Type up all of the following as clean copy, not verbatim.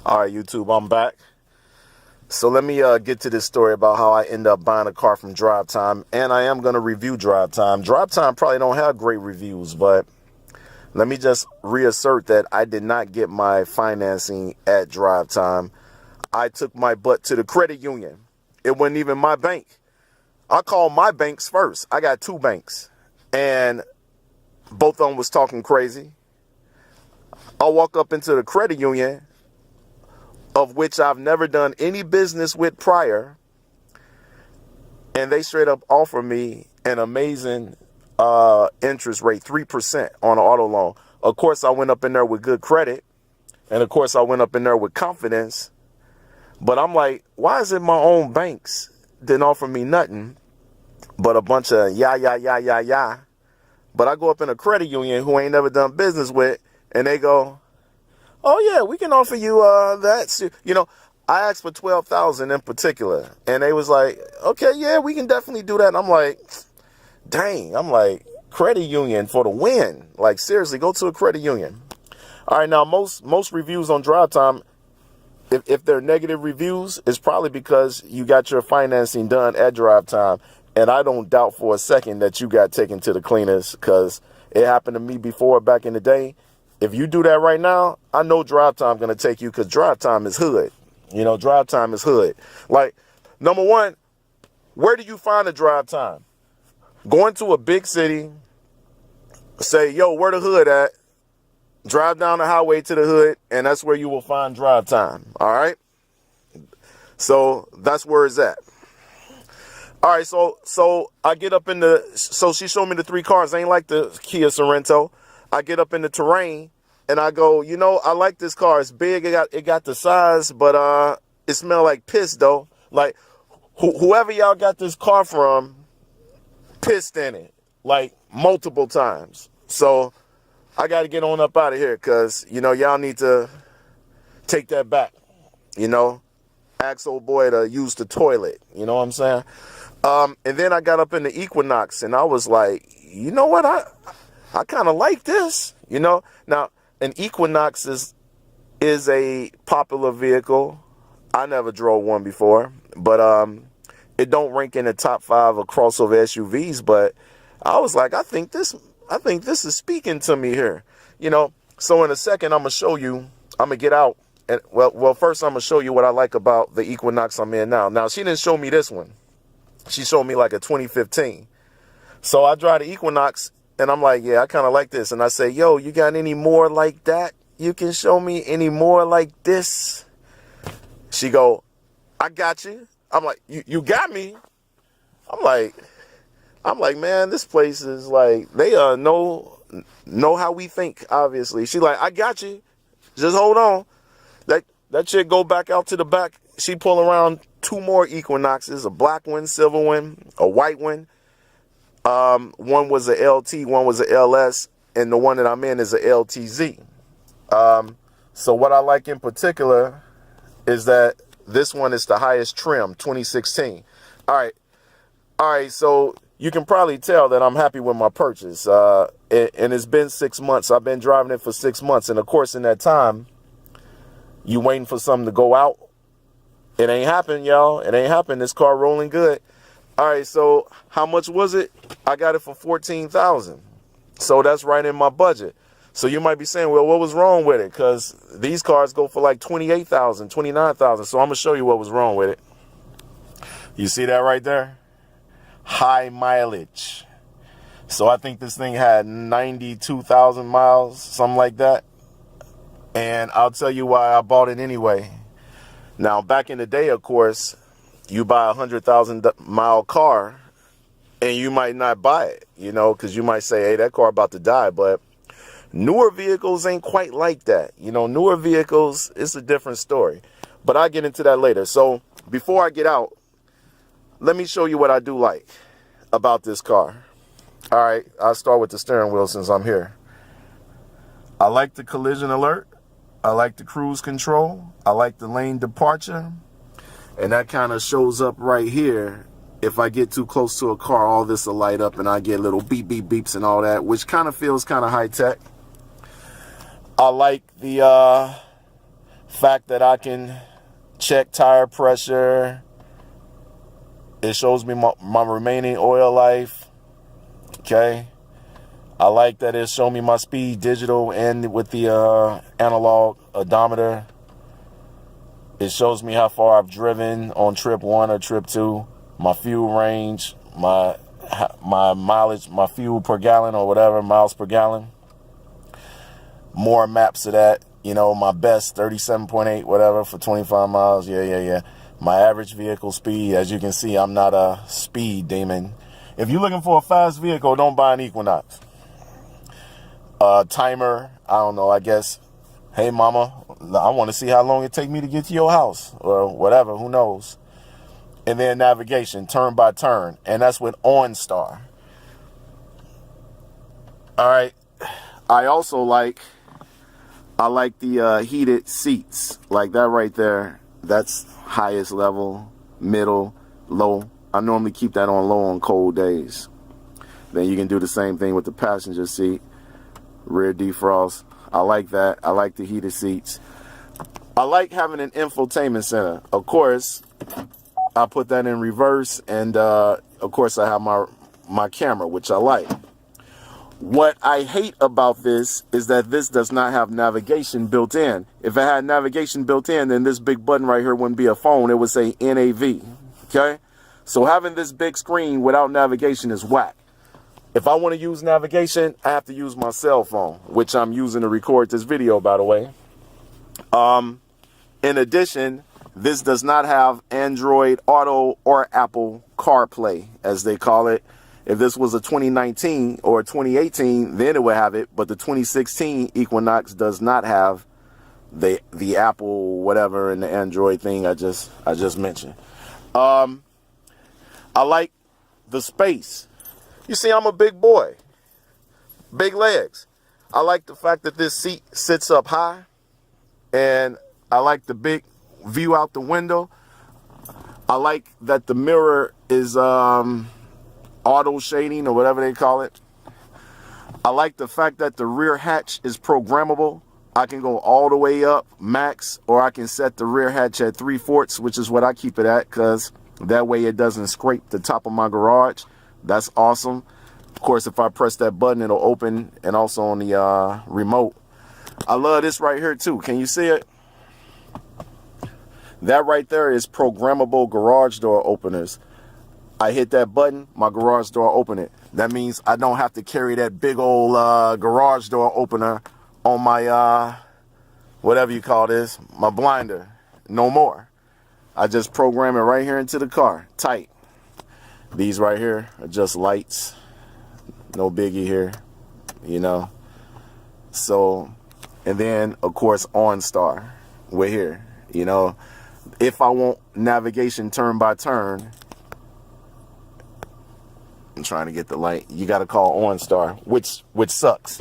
All right, YouTube, I'm back. So let me get to this story about how I end up buying a car from Drivetime, and I am going to review Drivetime. Drivetime probably don't have great reviews, but let me just reassert that I did not get my financing at Drivetime. I took my butt to the credit union. It wasn't even my bank. I called my banks first. I got two banks, and both of them was talking crazy. I walk up into the credit union, of which I've never done any business with prior, and they straight up offer me an amazing interest rate, 3% on an auto loan. Of course, I went up in there with good credit, and of course, I went up in there with confidence. But I'm like, why is it my own banks didn't offer me nothing but a bunch of yeah. But I go up in a credit union who ain't never done business with, and they go, oh yeah, we can offer you that. You know, I asked for $12,000 in particular, and they was like, okay, yeah, we can definitely do that. And I'm like, dang, I'm like, credit union for the win. Like, seriously, go to a credit union. All right, now most reviews on Drivetime, if they're negative reviews, it's probably because you got your financing done at Drivetime. And I don't doubt for a second that you got taken to the cleaners, because it happened to me before back in the day. If you do that right now, I know Drivetime going to take you, because Drivetime is hood. You know, Drivetime is hood. Like, number one, where do you find a Drivetime? Go into a big city, say, yo, where the hood at? Drive down the highway to the hood, and that's where you will find Drivetime. All right? So that's where it's at. All right, so I get up in so she showed me the three cars. Ain't like the Kia Sorento. I get up in the terrain, and I go, you know, I like this car. It's big. It got the size, but it smell like piss, though. Like, whoever y'all got this car from pissed in it, like, multiple times. So I got to get on up out of here, because, you know, y'all need to take that back, you know. Ask old boy to use the toilet, you know what I'm saying? And then I got up in the Equinox, and I was like, you know what? I kind of like this, you know. Now, an Equinox is a popular vehicle. I never drove one before, but it don't rank in the top 5 of crossover SUVs. But I was like, I think this is speaking to me here, you know. So in a second, I'm gonna show you. I'm gonna get out, and well, first I'm gonna show you what I like about the Equinox I'm in now. Now, she didn't show me this one. She showed me like a 2015. So I drive the Equinox, and I'm like, yeah, I kind of like this. And I say, yo, you got any more like that? You can show me any more like this? She go, I got you. I'm like, you got me? I'm like, man, this place is like, they know how we think, obviously. She like, I got you. Just hold on. That chick go back out to the back. She pull around 2 more Equinoxes, a black one, silver one, a white one. One was a LT, one was a LS, and the one that I'm in is a LTZ. So what I like in particular is that this one is the highest trim, 2016. All right, so you can probably tell that I'm happy with my purchase. And it's been 6 months. I've been driving it for 6 months. And, of course, in that time, you waiting for something to go out. It ain't happened, y'all. It ain't happened. This car rolling good. All right, so how much was it? I got it for $14,000. So that's right in my budget. So you might be saying, well, what was wrong with it? Because these cars go for like $28,000, $29,000. So I'm going to show you what was wrong with it. You see that right there? High mileage. So I think this thing had 92,000 miles, something like that. And I'll tell you why I bought it anyway. Now, back in the day, of course, you buy a 100,000 mile car and you might not buy it, you know, because you might say, hey, that car about to die. But newer vehicles ain't quite like that. You know, newer vehicles, it's a different story. But I'll get into that later. So before I get out, let me show you what I do like about this car. All right, I'll start with the steering wheel since I'm here. I like the collision alert. I like the cruise control. I like the lane departure. And that kind of shows up right here. If I get too close to a car, all this will light up and I get little beep, beep, beeps and all that, which kind of feels kind of high tech. I like the Fact that I can check tire pressure. It shows me my remaining oil life. Okay. I like that it showed me my speed digital and with the analog odometer. It shows me how far I've driven on trip 1 or trip 2, my fuel range, my mileage, my fuel per gallon or whatever, miles per gallon. More maps of that, you know, my best 37.8, whatever, for 25 miles. Yeah. My average vehicle speed, as you can see, I'm not a speed demon. If you're looking for a fast vehicle, don't buy an Equinox. Timer, I don't know, I guess, hey mama, I want to see how long it take me to get to your house or whatever, who knows. And then navigation, turn by turn, and that's with OnStar. All right, I also like the heated seats, like that right there. That's highest level, middle, low. I normally keep that on low on cold days. Then you can do the same thing with the passenger seat, rear defrost. I like that. I like the heated seats. I like having an infotainment center. Of course, I put that in reverse, and of course I have my camera, which I like. What I hate about this is that this does not have navigation built in. If it had navigation built in, then this big button right here wouldn't be a phone. It would say NAV. Okay? So having this big screen without navigation is whack. If I want to use navigation, I have to use my cell phone, which I'm using to record this video, by the way. In addition, this does not have Android Auto or Apple CarPlay, as they call it. If this was a 2019 or a 2018, then it would have it. But the 2016 Equinox does not have the Apple whatever and the Android thing I just mentioned. I like the space. You see, I'm a big boy, big legs. I like the fact that this seat sits up high, and I like the big view out the window. I like that the mirror is auto shading or whatever they call it. I like the fact that the rear hatch is programmable. I can go all the way up max, or I can set the rear hatch at 3/4, which is what I keep it at, because that way it doesn't scrape the top of my garage. That's awesome. Of course, if I press that button, it'll open, and also on the remote. I love this right here too. Can you see it? That right there is programmable garage door openers. I hit that button, my garage door open it. That means I don't have to carry that big old garage door opener on my whatever you call this, my blinder, no more. I just program it right here into the car, tight. These right here are just lights, no biggie here, you know. So, and then of course OnStar, we're here, you know. If I want navigation turn by turn, I'm trying to get the light, you got to call OnStar, which sucks.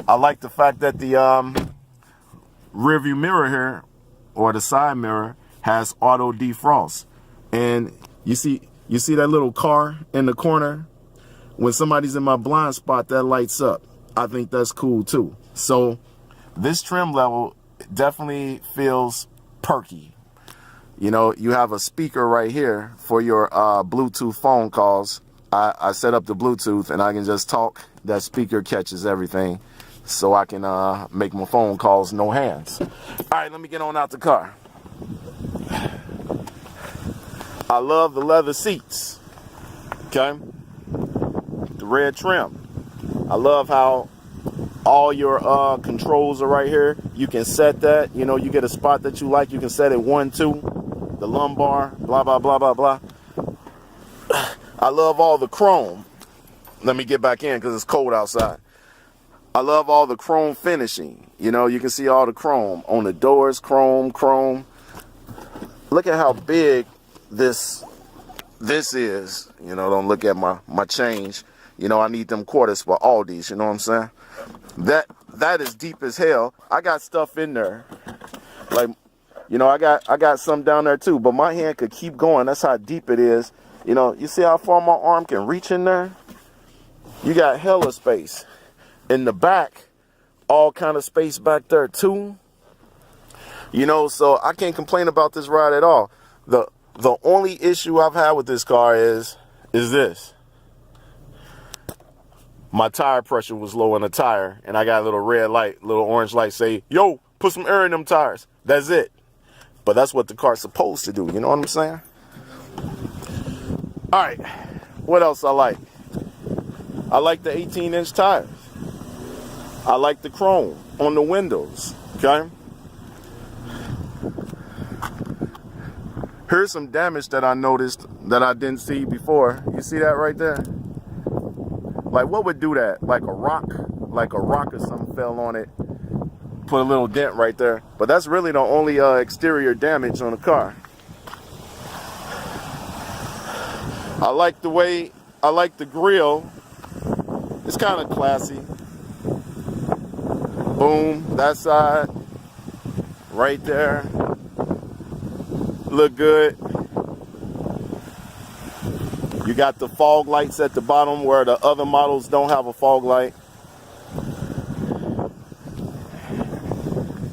I like the fact that the rear view mirror here, or the side mirror, has auto defrost. And you see that little car in the corner? When somebody's in my blind spot, that lights up. I think that's cool too. So this trim level definitely feels perky. You know, you have a speaker right here for your Bluetooth phone calls. I set up the Bluetooth, and I can just talk. That speaker catches everything, so I can make my phone calls, no hands. All right, let me get on out the car. I love the leather seats, okay? The red trim. I love how all your controls are right here. You can set that, you know, you get a spot that you like, you can set it 1, 2, the lumbar, blah, blah, blah, blah, blah. I love all the chrome. Let me get back in because it's cold outside. I love all the chrome finishing. You know, you can see all the chrome on the doors, chrome. Look at how big this is. You know, don't look at my change. You know, I need them quarters for Aldi's, you know what I'm saying? That is deep as hell. I got stuff in there. Like, you know, I got some down there too, but my hand could keep going. That's how deep it is. You know, you see how far my arm can reach in there? You got hella space. In the back, all kind of space back there too. You know, so I can't complain about this ride at all. The only issue I've had with this car is this. My tire pressure was low in the tire, and I got a little red light, little orange light say, yo, put some air in them tires. That's it. But that's what the car's supposed to do. You know what I'm saying? All right. What else I like? I like the 18-inch tires. I like the chrome on the windows. Okay? Here's some damage that I noticed that I didn't see before. You see that right there? Like, what would do that? Like a rock or something fell on it, put a little dent right there. But that's really the only exterior damage on the car. I like the grill. It's kind of classy. Boom, that side, right there. Look good. You got the fog lights at the bottom where the other models don't have a fog light.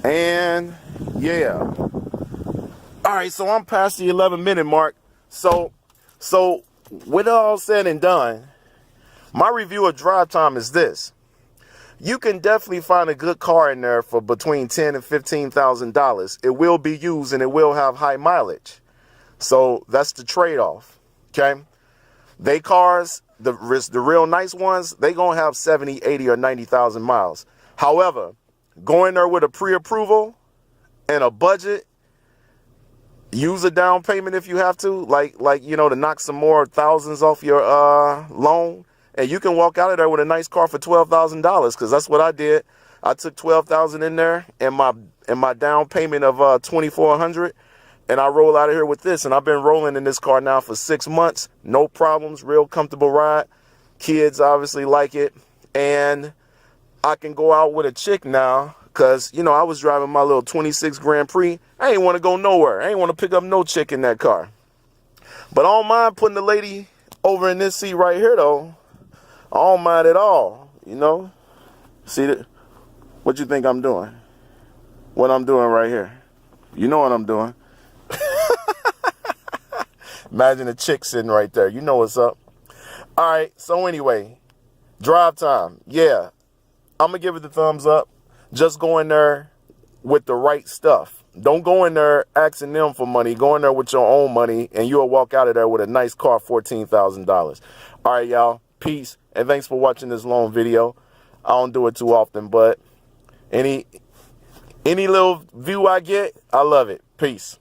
And yeah. All right, so I'm past the 11-minute mark. So with all said and done, my review of Drive Time is this. You can definitely find a good car in there for between $10,000 and $15,000. It will be used and it will have high mileage. So that's the trade-off. Okay. They cars, the real nice ones, they gonna have 70, 80, or 90,000 miles. However, going there with a pre-approval and a budget, use a down payment if you have to, like you know, to knock some more thousands off your loan, and you can walk out of there with a nice car for $12,000. Because that's what I did. I took $12,000 in there and my down payment of $2,400. And I roll out of here with this, and I've been rolling in this car now for 6 months. No problems, real comfortable ride. Kids obviously like it. And I can go out with a chick now because, you know, I was driving my little 26 Grand Prix. I ain't want to go nowhere. I ain't want to pick up no chick in that car. But I don't mind putting the lady over in this seat right here, though. I don't mind at all, you know. See that? What you think I'm doing? What I'm doing right here. You know what I'm doing. Imagine a chick sitting right there. You know what's up. All right. So anyway, Drive Time. Yeah, I'm going to give it the thumbs up. Just go in there with the right stuff. Don't go in there asking them for money. Go in there with your own money, and you'll walk out of there with a nice car, $14,000. All right, y'all. Peace. And thanks for watching this long video. I don't do it too often, but any little view I get, I love it. Peace.